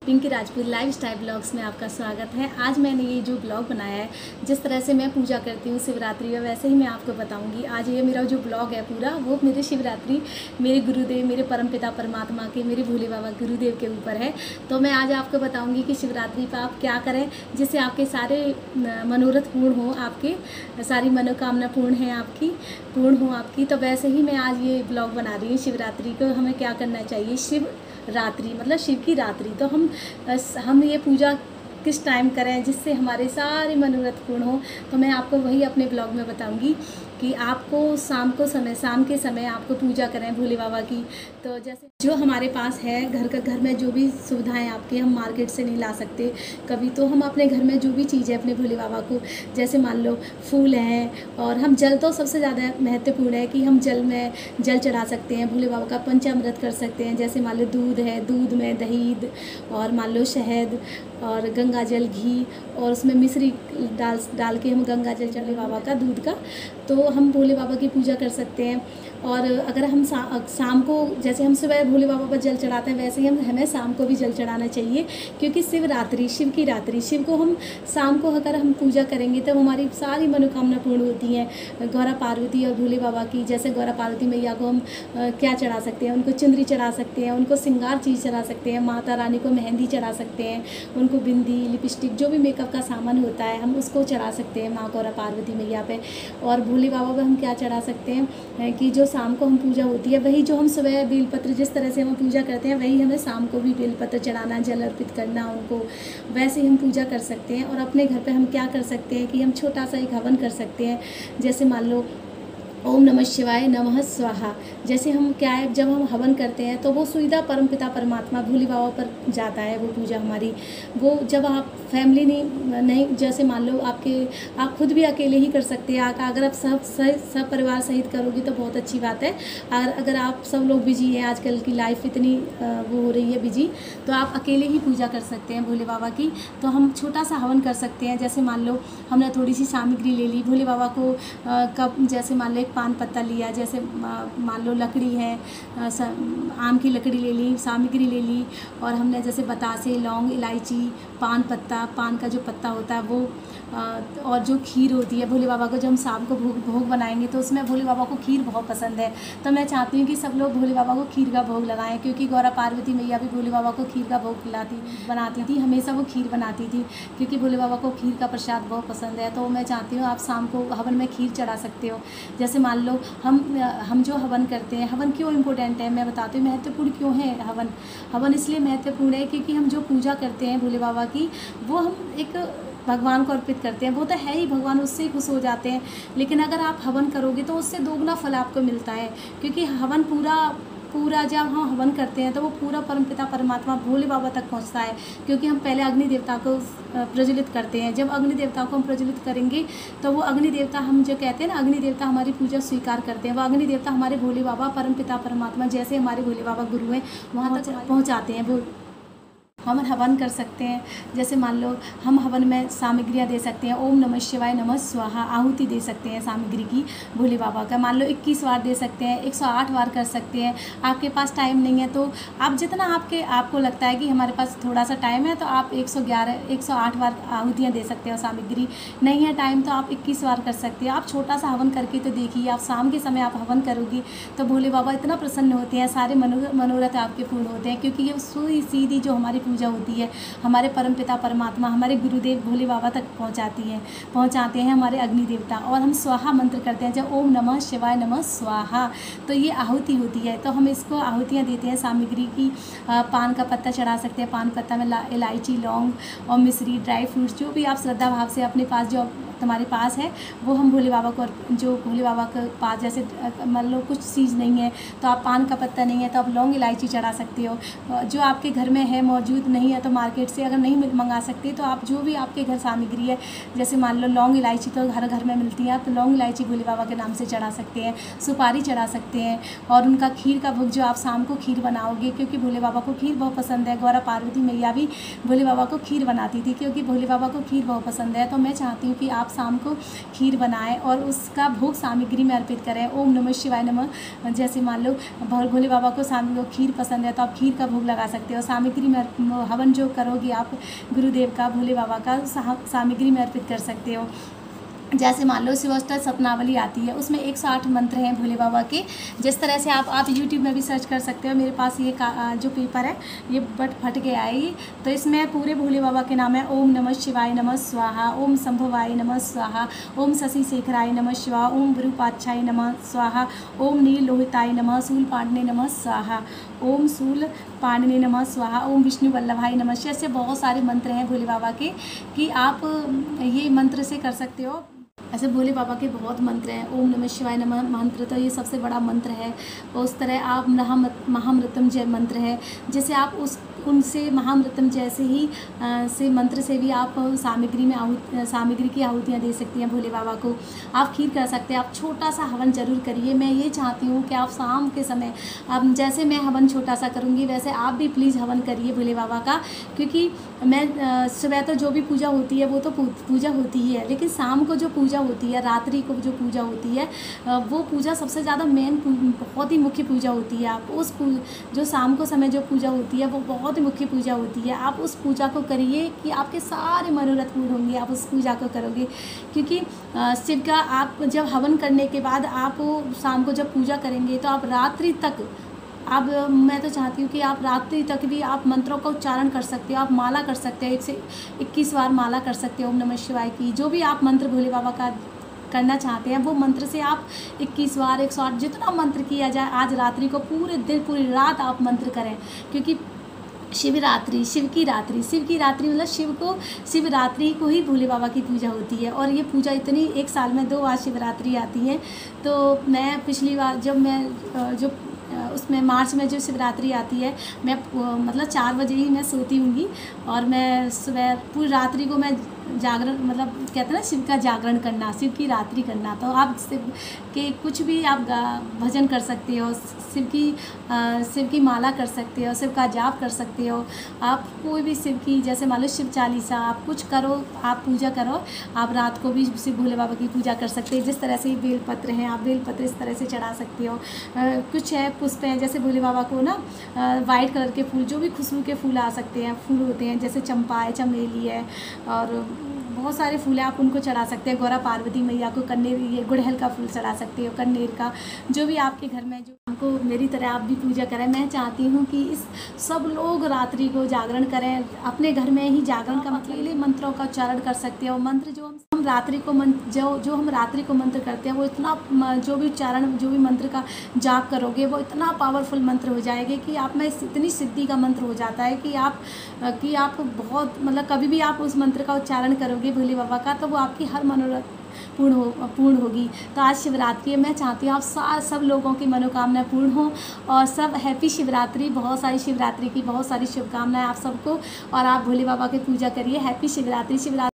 Pinky Rajput lifestyle blogs में आपका स्वागत है। आज मैंने ये जो ब्लॉग बनाया है, जिस तरह से मैं पूजा करती हूँ शिवरात्रि में, वैसे ही मैं आपको बताऊँगी। आज ये मेरा जो ब्लॉग है पूरा, वो मेरे शिवरात्रि, मेरे गुरुदेव, मेरे परमपिता परमात्मा के, मेरे भोले बाबा गुरुदेव के ऊपर है। तो मैं आज आपको बताऊँगी कि शिवरात्रि पर आप क्या करें जिससे आपके सारे मनोरथ पूर्ण हो, आपके सारी मनोकामना पूर्ण हो आपकी। तो वैसे ही मैं आज ये ब्लॉग बना रही हूँ। शिवरात्रि को हमें क्या करना चाहिए, शिव रात्रि मतलब शिव की रात्रि। तो हम ये पूजा किस टाइम करें जिससे हमारे सारे मनोरथ पूर्ण हो, तो मैं आपको वही अपने ब्लॉग में बताऊंगी कि आपको शाम के समय आपको पूजा करें भोले बाबा की। तो जैसे जो हमारे पास है घर में जो भी सुविधाएं आपके, हम मार्केट से नहीं ला सकते कभी, तो हम अपने घर में जो भी चीज़ है अपने भोले बाबा को, जैसे मान लो फूल हैं, और हम जल, तो सबसे ज़्यादा महत्वपूर्ण है कि हम जल चढ़ा सकते हैं भोले बाबा का, पंचामृत कर सकते हैं। जैसे मान लो दूध है, दूध में दही, और मान लो शहद और गंगा जल, घी, और उसमें मिश्री डाल के हम गंगा जल चढ़े बाबा का, दूध का, तो हम भोले बाबा की पूजा कर सकते हैं। और अगर हम शाम को, जैसे हम सुबह भोले बाबा पर जल चढ़ाते हैं, वैसे ही हमें शाम को भी जल चढ़ाना चाहिए, क्योंकि शिवरात्रि, शिव की रात्रि, शिव को हम शाम को अगर हम पूजा करेंगे तो हमारी सारी मनोकामना पूर्ण होती हैं। गौरा पार्वती और भोले बाबा की, जैसे गौरा पार्वती मैया को हम क्या चढ़ा सकते हैं, उनको चुंदरी चढ़ा सकते हैं, उनको श्रृंगार चीज़ चढ़ा सकते हैं, माता रानी को मेहंदी चढ़ा सकते हैं, उनको बिंदी, लिपस्टिक, जो भी मेकअप का सामान होता है हम उसको चढ़ा सकते हैं माँ गौरा पार्वती मैया पे। और भोले बाबा पे हम क्या चढ़ा सकते हैं कि जो शाम को हम पूजा होती है, वही जो हम सुबह बेलपत्र, जिस तरह से हम पूजा करते हैं, वही हमें शाम को भी बेलपत्र चढ़ाना, जल अर्पित करना उनको, वैसे ही हम पूजा कर सकते हैं। और अपने घर पे हम क्या कर सकते हैं कि हम छोटा सा एक हवन कर सकते हैं। जैसे मान लो ओम नमः शिवाय नमः स्वाहा, जैसे हम क्या है, जब हम हवन करते हैं तो वो सुविधा परमपिता परमात्मा भोले बाबा पर जाता है वो पूजा हमारी। वो जब आप फैमिली नहीं, जैसे मान लो आप खुद भी अकेले ही कर सकते हैं। अगर आप सब परिवार सहित करोगे तो बहुत अच्छी बात है। अगर आप सब लोग बिजी हैं, आजकल की लाइफ इतनी वो हो रही है बिजी, तो आप अकेले ही पूजा कर सकते हैं भोले बाबा की। तो हम छोटा सा हवन कर सकते हैं। जैसे मान लो हमने थोड़ी सी सामग्री ले ली भोले बाबा को, जैसे मान लो पान पत्ता लिया, जैसे मान लो लकड़ी है, आम की लकड़ी ले ली, सामग्री ले ली, और हमने जैसे बतासे, लौंग, इलायची, पान पत्ता, पान का जो पत्ता होता है वो, और जो खीर होती है भोले बाबा को, जब हम शाम को भोग बनाएंगे तो उसमें भोले बाबा को खीर बहुत पसंद है। तो मैं चाहती हूँ कि सब लोग भोले बाबा को खीर का भोग लगाएं, क्योंकि गौरा पार्वती मैया भी भोले बाबा को खीर का भोग बनाती थी, हमेशा वो खीर बनाती थी, क्योंकि भोले बाबा को खीर का प्रसाद बहुत पसंद है। तो मैं चाहती हूँ आप शाम को हवन में खीर चढ़ा सकते हो। जैसे मान लो हम जो हवन करते हैं, हवन क्यों इम्पोर्टेंट है मैं बताती हूँ, महत्वपूर्ण क्यों है हवन इसलिए महत्वपूर्ण है क्योंकि हम जो पूजा करते हैं भोले बाबा की, वो हम एक भगवान को अर्पित करते हैं। वो तो है ही, भगवान उससे ही खुश हो जाते हैं। लेकिन अगर आप हवन करोगे तो उससे दोगुना फल आपको मिलता है, क्योंकि हवन पूरा जब हम हवन करते हैं तो वो पूरा परमपिता परमात्मा भोले बाबा तक पहुंचता है। क्योंकि हम पहले अग्नि देवता को प्रज्वलित करते हैं। जब अग्नि देवता को हम प्रज्वलित करेंगे तो वो अग्नि देवता, हम जो कहते हैं ना, अग्नि देवता हमारी पूजा स्वीकार करते हैं। वो अग्नि देवता हमारे भोले बाबा, परमपिता परमात्मा, जैसे हमारे भोले बाबा गुरु हैं, वहाँ तक पहुँचाते हैं। वो हम हवन कर सकते हैं। जैसे मान लो हम हवन में सामग्रियाँ दे सकते हैं, ओम नमः शिवाय नमः स्वाहा, आहुति दे सकते हैं सामग्री की भोले बाबा का। मान लो 21 बार दे सकते हैं, 108 बार कर सकते हैं। आपके पास टाइम नहीं है तो आप जितना आपको लगता है कि हमारे पास थोड़ा सा टाइम है, तो आप 108 बार आहुतियाँ दे सकते हो सामग्री। नहीं है टाइम तो आप 21 बार कर सकते हैं। आप छोटा सा हवन करके तो देखिए, आप शाम के समय आप हवन करोगी तो भोले बाबा इतना प्रसन्न होते हैं, सारे मनोरथ आपके पूर्ण होते हैं। क्योंकि ये सीधी जो हमारी पूजा होती है, हमारे परमपिता परमात्मा, हमारे गुरुदेव भोले बाबा तक पहुंचाते हैं हमारे अग्नि देवता। और हम स्वाहा मंत्र करते हैं, जब ओम नमः शिवाय नमः स्वाहा, तो ये आहुति होती है। तो हम इसको आहुतियाँ देते हैं सामग्री की। पान का पत्ता चढ़ा सकते हैं, पान पत्ता में इलायची, लौंग और मिश्री, ड्राई फ्रूट्स, जो भी आप श्रद्धा भाव से अपने पास जो तुम्हारे पास है वो हम भोले बाबा को, जो भोले बाबा के पास जैसे मान लो कुछ चीज़ नहीं है तो आप पान का पत्ता नहीं है तो आप लौंग इलायची चढ़ा सकते हो। जो आपके घर में है, मौजूद नहीं है तो मार्केट से अगर नहीं मंगा सकते तो आप जो भी आपके घर सामग्री है, जैसे मान लो लौंग इलायची तो हर घर में मिलती है, तो लौंग इलायची भोले बाबा के नाम से चढ़ा सकते हैं। सुपारी चढ़ा सकते हैं। और उनका खीर का भोग, जो आप शाम को खीर बनाओगे, क्योंकि भोले बाबा को खीर बहुत पसंद है। गौरा पार्वती मैया भी भोले बाबा को खीर बनाती थी, क्योंकि भोले बाबा को खीर बहुत पसंद है। तो मैं चाहती हूँ कि आप आप शाम को खीर बनाएं और उसका भोग सामग्री में अर्पित करें। ओम नमः शिवाय नमः। जैसे मान लो भोले बाबा को खीर पसंद है तो आप खीर का भोग लगा सकते हो। सामग्री में हवन जो करोगे आप गुरुदेव का, भोले बाबा का, सामग्री में अर्पित कर सकते हो। जैसे मान लो शिवाष्टक सतनावली आती है, उसमें 108 मंत्र हैं भोले बाबा के। जिस तरह से आप यूट्यूब में भी सर्च कर सकते हो। मेरे पास ये जो पेपर है ये बट फट के आएगी, तो इसमें पूरे भोले बाबा के नाम है। ओम नमः शिवाय नमः स्वाहा, ओम संभवाय नमः स्वाहा, ओम शशि शेखराय नमः शिवा, ओम विरूपाक्षाय नमः स्वाहा, ओम नील लोहिताय नमः, शूल पांडने नमः स्वाहा, ओम शूल पांडने नमः स्वाहा, ओम विष्णु वल्लभाय नमः। ऐसे बहुत सारे मंत्र हैं भोले बाबा के कि आप ये मंत्र से कर सकते हो। ऐसे भोले बाबा के बहुत मंत्र हैं। ओम नमः शिवाय नमः मंत्र तो ये सबसे बड़ा मंत्र है। उस तरह आप महामृत्युंजय मंत्र है, जैसे आप उनसे महामृत्युंजय जैसे ही से मंत्र से भी आप सामग्री की आहुतियाँ दे सकती हैं भोले बाबा को। आप खीर कर सकते हैं। आप छोटा सा हवन जरूर करिए। मैं ये चाहती हूँ कि आप शाम के समय, आप जैसे मैं हवन छोटा सा करूँगी वैसे आप भी प्लीज़ हवन करिए भोले बाबा का, क्योंकि मैं सुबह तो जो भी पूजा होती है वो तो पूजा होती ही है, लेकिन शाम को जो पूजा होती है, रात्रि को जो पूजा होती है, वो पूजा सबसे ज़्यादा मेन, बहुत ही मुख्य पूजा होती है। आप उस जो शाम को समय जो पूजा होती है वो बहुत मुख्य पूजा होती है। आप उस पूजा को करिए कि आपके सारे मनोरथ पूर्ण होंगे। आप उस पूजा को करोगे, क्योंकि शिव का आप जब हवन करने के बाद आप शाम को जब पूजा करेंगे तो आप रात्रि तक मैं तो चाहती हूँ कि आप रात्रि तक भी आप मंत्रों का उच्चारण कर सकते हो। आप माला कर सकते हो, 1 से 21 बार माला कर सकते हो ओम नमः शिवाय की। जो भी आप मंत्र भोले बाबा का करना चाहते हैं वो मंत्र से आप 21 बार 108 जितना मंत्र किया जाए, आज रात्रि को पूरे दिन पूरी रात आप मंत्र करें, क्योंकि शिव की रात्रि मतलब शिवरात्रि को ही भोले बाबा की पूजा होती है। और ये पूजा इतनी, 1 साल में 2 बार शिवरात्रि आती है। तो मैं पिछली बार जब मैं उसमें मार्च में जो शिवरात्रि आती है, मैं मतलब 4 बजे ही मैं सोती हूँगी और मैं सुबह पूरी रात्रि को मैं जागरण, मतलब कहते हैं ना शिव का जागरण करना, शिव की रात्रि करना। तो आप शिव के कुछ भी आप भजन कर सकते हो, शिव की माला कर सकते हो, शिव का जाप कर सकते हो। आप कोई भी शिव की, जैसे मान लो शिव चालीसा, आप कुछ करो, आप पूजा करो। आप रात को भी शिव भोले बाबा की पूजा कर सकते हैं। जिस तरह से बेलपत्र हैं, आप बेलपत्र इस तरह से चढ़ा सकते हो। कुछ है पुष्प हैं, जैसे भोले बाबा को ना वाइट कलर के फूल, जो भी खुशबू के फूल आ सकते हैं, फूल होते हैं, जैसे चंपा है, चमेली है और बहुत सारे फूल हैं, आप उनको चढ़ा सकते हैं। गौरा पार्वती मैया को कन्नेर, ये गुड़हल का फूल चढ़ा सकते हो, कन्नेर का, जो भी आपके घर में, जो हमको मेरी तरह आप भी पूजा करें। मैं चाहती हूँ कि इस सब लोग रात्रि को जागरण करें, अपने घर में ही जागरण का मतलब मंत्रों का उच्चारण कर सकते हो। मंत्र जो हम रात्रि को हम रात्रि को मंत्र करते हैं वो इतना, जो भी उच्चारण, जो भी मंत्र का जाप करोगे वो इतना पावरफुल मंत्र हो जाएगा कि आप में इतनी सिद्धि का मंत्र हो जाता है कि आप बहुत, मतलब कभी भी आप उस मंत्र का उच्चारण करोगे भोले बाबा का, तो वो आपकी हर मनोरथ पूर्ण होगी। तो आज शिवरात्रि है, मैं चाहती हूँ आप सब लोगों की मनोकामनाएं पूर्ण हो और सब हैप्पी शिवरात्रि। बहुत सारी शिवरात्रि की बहुत सारी शुभकामनाएं आप सबको, और आप भोले बाबा की पूजा करिए। हैप्पी शिवरात्रि।